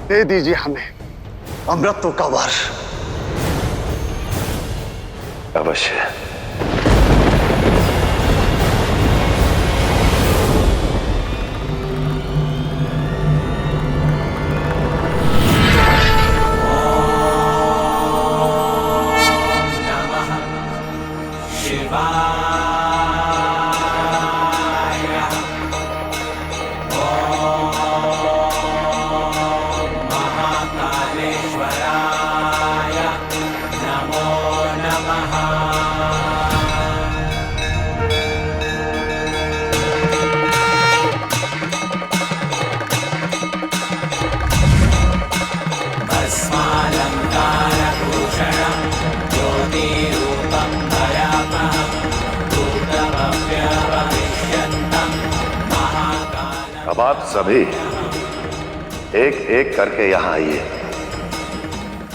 दे दीजिए हमें अमृतत्व का वर। अवश्य। अब आप सभी एक एक करके यहां आइए,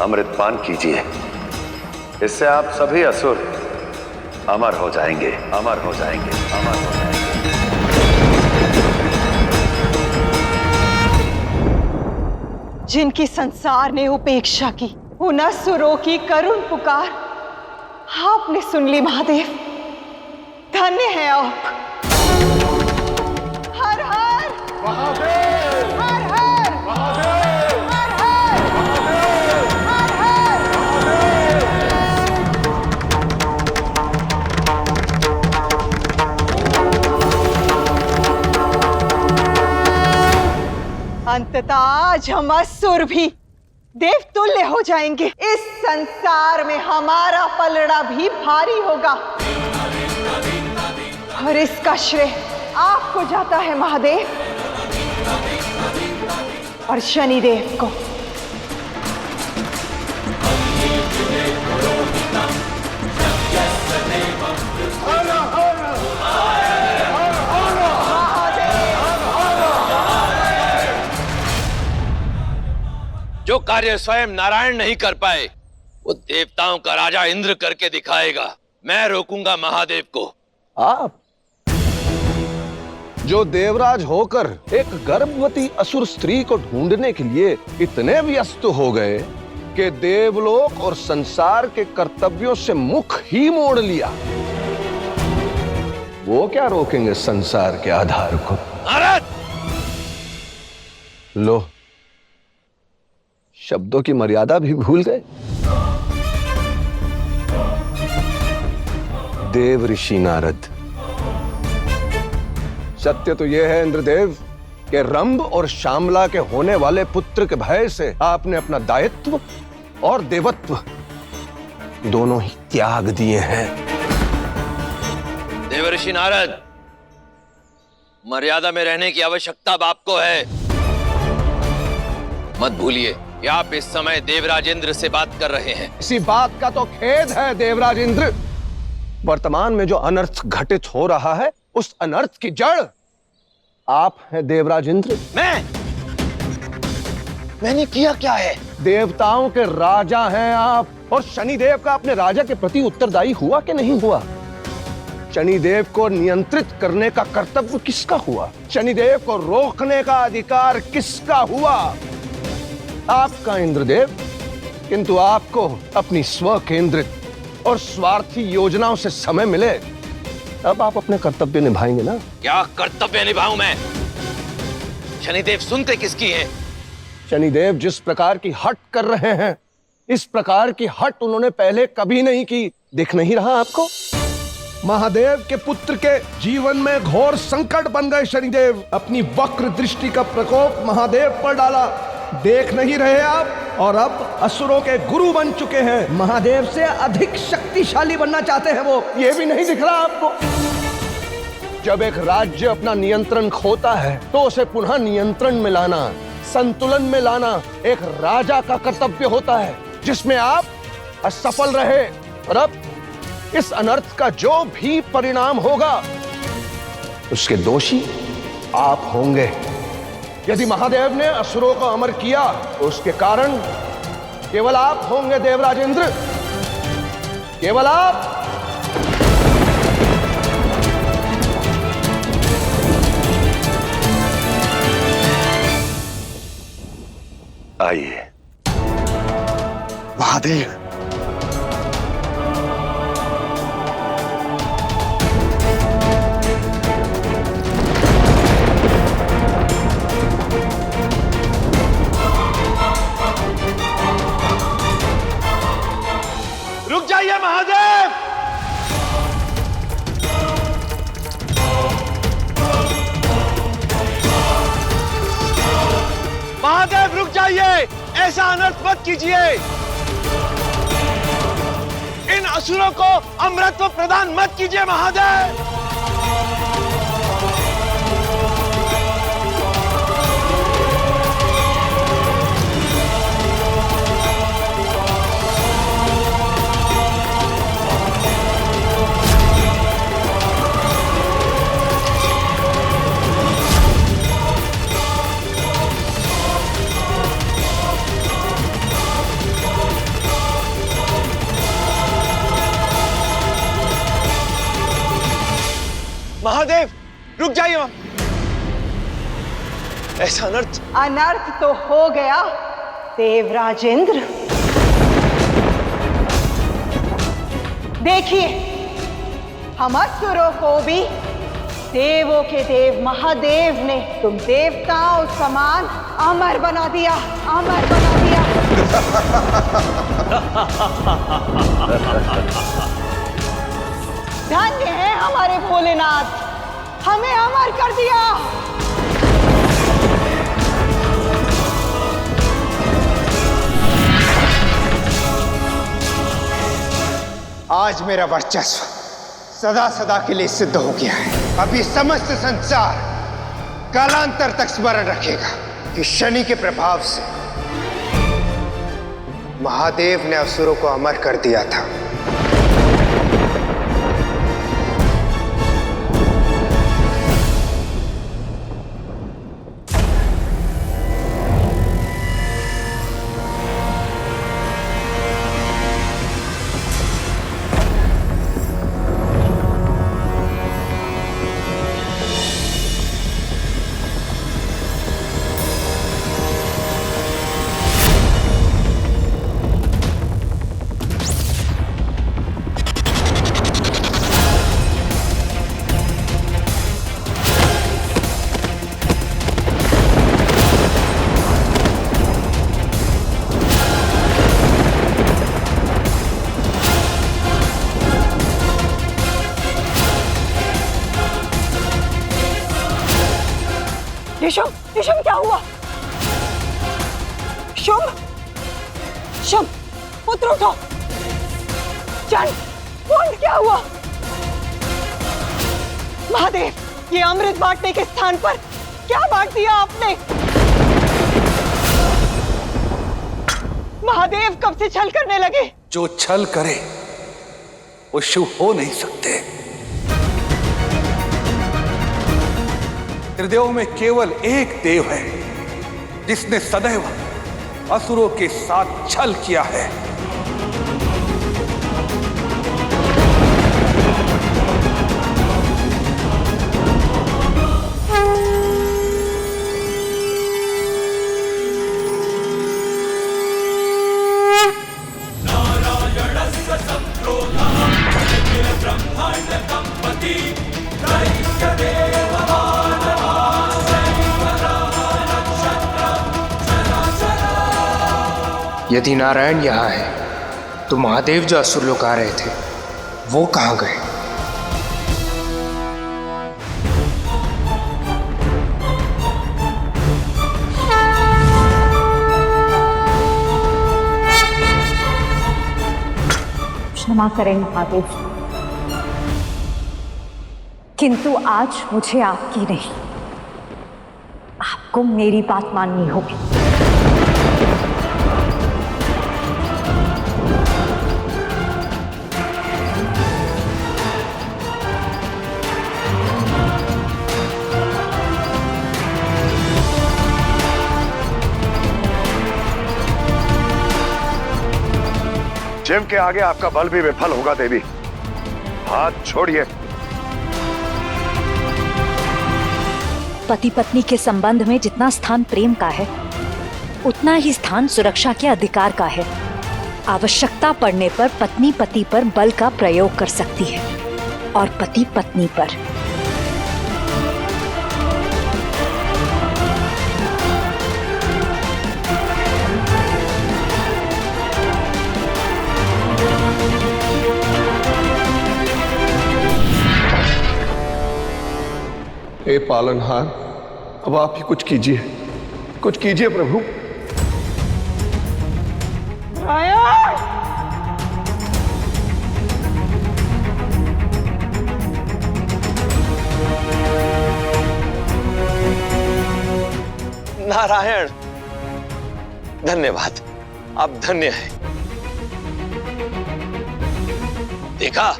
अमृतपान कीजिए। इससे आप सभी असुर अमर हो जाएंगे, अमर हो जाएंगे, अमर हो जाएंगे। जिनकी संसार ने उपेक्षा की, उन असुरों की करुण पुकार आपने सुन ली महादेव। धन्य है आप। हर हर महादेव, हर हर महादेव, हर हर महादेव, हर हर महादेव। अंततः आज हम असुर भी देवतुल्य हो जाएंगे। इस संसार में हमारा पलड़ा भी भारी होगा और इसका श्रेय आपको जाता है महादेव और शनिदेव को। जो कार्य स्वयं नारायण नहीं कर पाए वो देवताओं का राजा इंद्र करके दिखाएगा। मैं रोकूंगा महादेव को। आप जो देवराज होकर एक गर्भवती असुर स्त्री को ढूंढने के लिए इतने व्यस्त हो गए कि देवलोक और संसार के कर्तव्यों से मुख ही मोड़ लिया, वो क्या रोकेंगे संसार के आधार को? नारद! लो, शब्दों की मर्यादा भी भूल गए। देव ऋषि नारद, सत्य तो यह है इंद्रदेव कि रंभ और श्यामला के होने वाले पुत्र के भय से आपने अपना दायित्व और देवत्व दोनों ही त्याग दिए हैं। देव ऋषि नारद, मर्यादा में रहने की आवश्यकता अब आपको है। मत भूलिए कि आप इस समय देवराज इंद्र से बात कर रहे हैं। इसी बात का तो खेद है देवराज इंद्र। वर्तमान में जो अनर्थ घटित हो रहा है उस अनर्थ की जड़ आप हैं देवराज इंद्र। मैंने किया क्या है? देवताओं के राजा हैं आप, और शनिदेव का अपने राजा के प्रति उत्तरदायी हुआ कि नहीं हुआ? शनिदेव को नियंत्रित करने का कर्तव्य किसका हुआ? शनिदेव को रोकने का अधिकार किसका हुआ? आपका इंद्रदेव। किंतु आपको अपनी स्व केंद्रित और स्वार्थी योजनाओं से समय मिले अब आप अपने कर्तव्य निभाएंगे ना? क्या कर्तव्य निभाऊं मैं? शनिदेव सुनते किसकी हैं? शनिदेव जिस प्रकार की हट कर रहे हैं, इस प्रकार की हट उन्होंने पहले कभी नहीं की। दिख नहीं रहा आपको? महादेव के पुत्र के जीवन में घोर संकट बन गए शनिदेव। अपनी वक्र दृष्टि का प्रकोप महादेव पर डाला। देख नहीं रहे आप? और अब असुरों के गुरु बन चुके हैं। महादेव से अधिक शक्तिशाली बनना चाहते हैं वो। ये भी नहीं दिख रहा आपको? जब एक राज्य अपना नियंत्रण खोता है तो उसे पुनः नियंत्रण में लाना, संतुलन में लाना एक राजा का कर्तव्य होता है, जिसमें आप असफल रहे। और अब इस अनर्थ का जो भी परिणाम होगा उसके दोषी आप होंगे। यदि महादेव ने असुरों को अमर किया तो उसके कारण केवल आप होंगे देवराज इंद्र, केवल आप। आइए। महादेव, रुक जाइए महादेव। महादेव रुक जाइए, ऐसा अनर्थ मत कीजिए। इन असुरों को अमृतत्व प्रदान मत कीजिए महादेव। महादेव रुक जाइए। ऐसा अनर्थ तो हो गया देवराजेंद्र। देखिए, हम असुरों को भी देवों के देव महादेव ने तुम देवताओं समान अमर बना दिया, अमर बना दिया। धन्य है हमारे भोलेनाथ, हमें अमर कर दिया। आज मेरा वर्चस्व सदा सदा के लिए सिद्ध हो गया है। अभी समस्त संसार कालांतर तक स्मरण रखेगा कि शनि के प्रभाव से महादेव ने असुरों को अमर कर दिया था। शुंभ क्या हुआ? शुंभ, शुंभ पुत्र उठो। चंड, कुंड क्या हुआ? महादेव, ये अमृत बांटने के स्थान पर क्या बांट दिया आपने? महादेव कब से छल करने लगे? जो छल करे वो शुभ हो नहीं सकते। त्रिदेव में केवल एक देव है जिसने सदैव असुरों के साथ छल किया है। यदि नारायण यहाँ है तो महादेव जो असुर लोग आ रहे थे वो कहाँ गए? क्षमा करें महादेव, किंतु आज मुझे आपकी नहीं, आपको मेरी बात माननी होगी। शिव के आगे आपका बल भी विफल होगा देवी। हाथ छोड़िए। पति पत्नी के संबंध में जितना स्थान प्रेम का है, उतना ही स्थान सुरक्षा के अधिकार का है। आवश्यकता पड़ने पर पत्नी पति पर बल का प्रयोग कर सकती है और पति पत्नी पर। हे पालनहार, अब आप ही कुछ कीजिए प्रभु। नारायण, धन्यवाद, आप धन्य हैं। देखा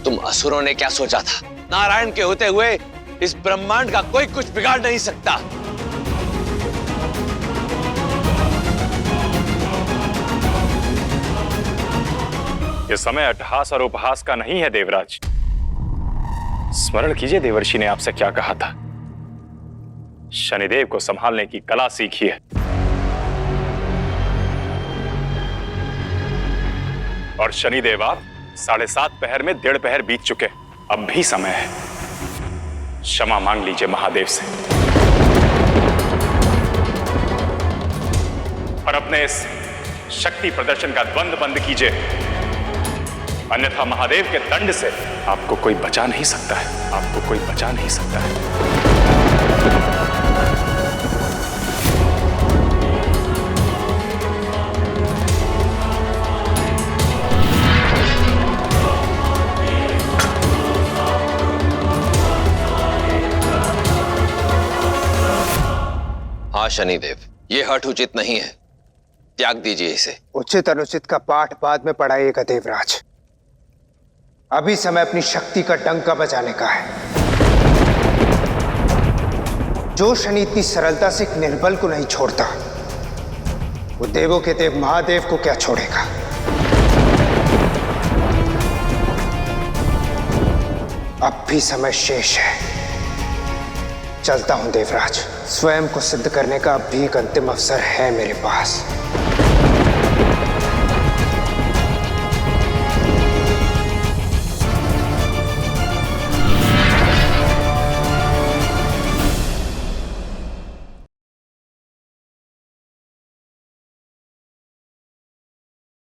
तुम असुरों ने क्या सोचा था। नारायण के होते हुए इस ब्रह्मांड का कोई कुछ बिगाड़ नहीं सकता। यह समय अट्टहास और उपहास का नहीं है देवराज। स्मरण कीजिए देवर्षि ने आपसे क्या कहा था। शनिदेव को संभालने की कला सीखी है। और शनिदेव आप 7:30 पहर में 1.5 पहर बीत चुके, अब भी समय है। क्षमा मांग लीजिए महादेव से और अपने इस शक्ति प्रदर्शन का द्वंद्व बंद कीजिए, अन्यथा महादेव के दंड से आपको कोई बचा नहीं सकता है। आपको कोई बचा नहीं सकता है। हाँ शनिदेव, ये हठ उचित नहीं है, त्याग दीजिए इसे। उचित अनुचित का पाठ बाद में पढ़ाइएगा देवराज। अभी समय अपनी शक्ति का डंका बजाने का है। जो शनि इतनी सरलता से एक निर्बल को नहीं छोड़ता, वो देवों के देव महादेव को क्या छोड़ेगा। अब भी समय शेष है। चलता हूं देवराज। स्वयं को सिद्ध करने का अब भी एक अंतिम अवसर है मेरे पास।